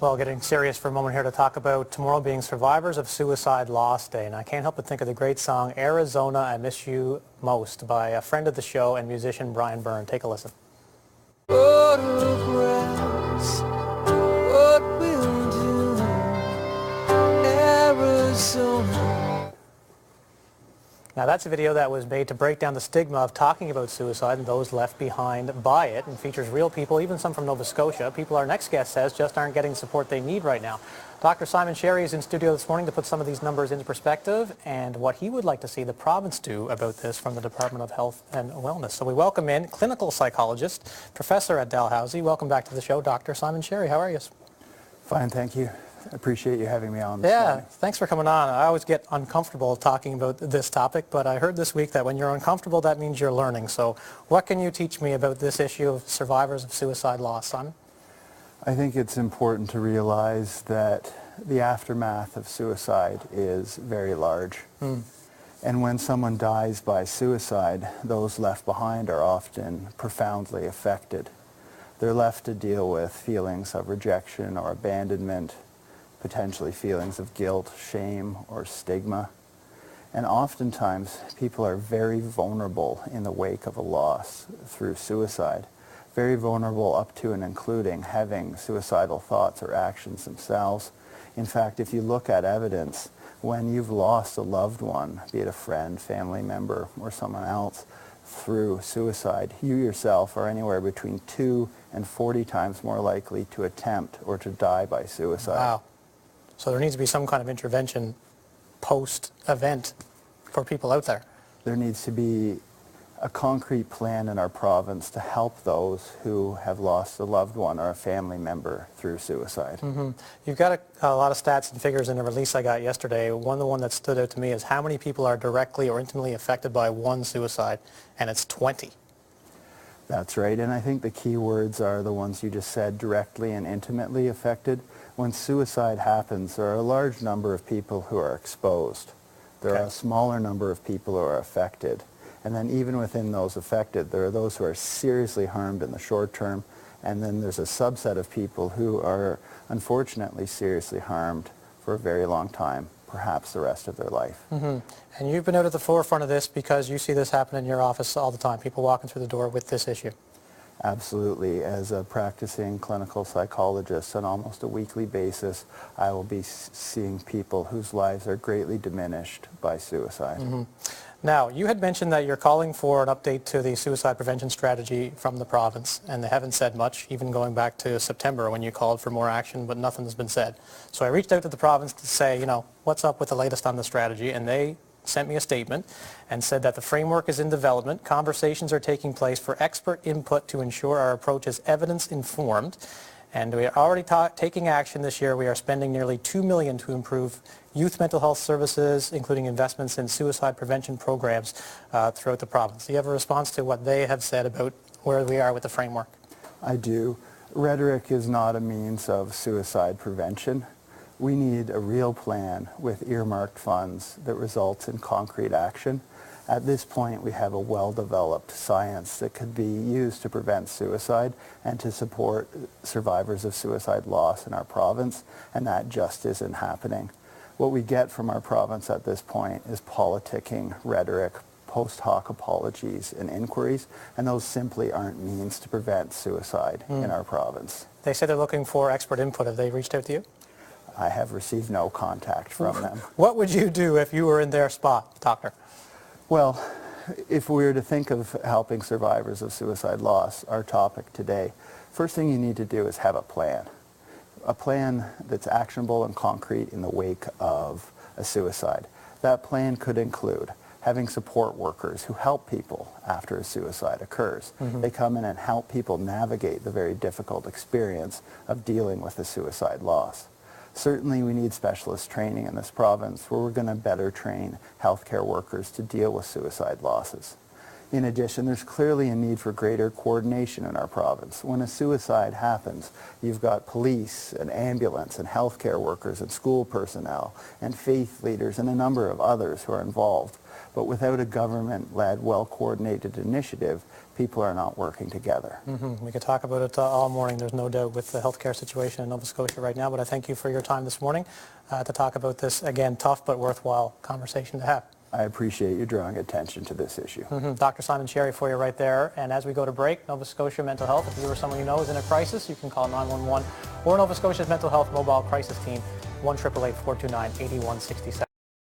Well, getting serious for a moment here to talk about tomorrow being Survivors of Suicide Loss Day. And I can't help but think of the great song, Arizona, I Miss You Most, by a friend of the show and musician Brian Byrne. Take a listen. Photographs, what we'll do, Arizona. Now that's a video that was made to break down the stigma of talking about suicide and those left behind by it, and features real people, even some from Nova Scotia. People our next guest says just aren't getting the support they need right now. Dr. Simon Sherry is in studio this morning to put some of these numbers into perspective and what he would like to see the province do about this from the Department of Health and Wellness. So we welcome in clinical psychologist, professor at Dalhousie. Welcome back to the show, Dr. Simon Sherry. How are you? Fine, thank you. I appreciate you having me on this Yeah, morning. thanks for coming on. I always get uncomfortable talking about this topic, but I heard this week that when you're uncomfortable, that means you're learning. So what can you teach me about this issue of survivors of suicide loss, Simon? I think it's important to realize that the aftermath of suicide is very large. And when someone dies by suicide, those left behind are often profoundly affected. They're left to deal with feelings of rejection or abandonment, potentially feelings of guilt, shame, or stigma. And oftentimes, people are very vulnerable in the wake of a loss through suicide. Very vulnerable up to and including having suicidal thoughts or actions themselves. In fact, if you look at evidence, when you've lost a loved one, be it a friend, family member, or someone else, through suicide, you yourself are anywhere between 2 and 40 times more likely to attempt or to die by suicide. Wow. So there needs to be some kind of intervention post-event for people out there. There needs to be a concrete plan in our province to help those who have lost a loved one or a family member through suicide. You've got a lot of stats and figures in the release I got yesterday. The one that stood out to me is how many people are directly or intimately affected by one suicide, and it's 20. That's right, and I think the key words are the ones you just said, directly and intimately affected. When suicide happens, there are a large number of people who are exposed. There are a smaller number of people who are affected. And then even within those affected, there are those who are seriously harmed in the short term, and then there's a subset of people who are unfortunately seriously harmed for a very long time, perhaps the rest of their life. And you've been out at the forefront of this because you see this happen in your office all the time, people walking through the door with this issue. Absolutely. As a practicing clinical psychologist on almost a weekly basis, I will be seeing people whose lives are greatly diminished by suicide. Now, you had mentioned that you're calling for an update to the suicide prevention strategy from the province, and they haven't said much, even going back to September when you called for more action, but nothing's been said. So I reached out to the province to say, you know, what's up with the latest on the strategy, and they sent me a statement and said that the framework is in development, conversations are taking place for expert input to ensure our approach is evidence-informed, and we are already taking action this year. We are spending nearly $2 million to improve youth mental health services, including investments in suicide prevention programs throughout the province. Do you have a response to what they have said about where we are with the framework? I do. Rhetoric is not a means of suicide prevention. We need a real plan with earmarked funds that results in concrete action. At this point, we have a well-developed science that could be used to prevent suicide and to support survivors of suicide loss in our province, and that just isn't happening. What we get from our province at this point is politicking, rhetoric, post hoc apologies, and inquiries, and those simply aren't means to prevent suicide in our province. They say they're looking for expert input. Have they reached out to you? I have received no contact from them. What would you do if you were in their spot, doctor? Well, if we were to think of helping survivors of suicide loss, our topic today, first thing you need to do is have a plan. A plan that's actionable and concrete in the wake of a suicide. That plan could include having support workers who help people after a suicide occurs. They come in and help people navigate the very difficult experience of dealing with a suicide loss. Certainly we need specialist training in this province where we're going to better train healthcare workers to deal with suicide losses. In addition, there's clearly a need for greater coordination in our province. When a suicide happens, you've got police and ambulance and healthcare workers and school personnel and faith leaders and a number of others who are involved. But without a government-led, well-coordinated initiative, people are not working together. We could talk about it all morning, there's no doubt, with the healthcare situation in Nova Scotia right now, but I thank you for your time this morning to talk about this, again, tough but worthwhile conversation to have. I appreciate you drawing attention to this issue. Dr. Simon Cherry for you right there. And as we go to break, Nova Scotia Mental Health, if you or someone you know is in a crisis, you can call 911 or Nova Scotia's Mental Health Mobile Crisis Team, 1-888-429-8167.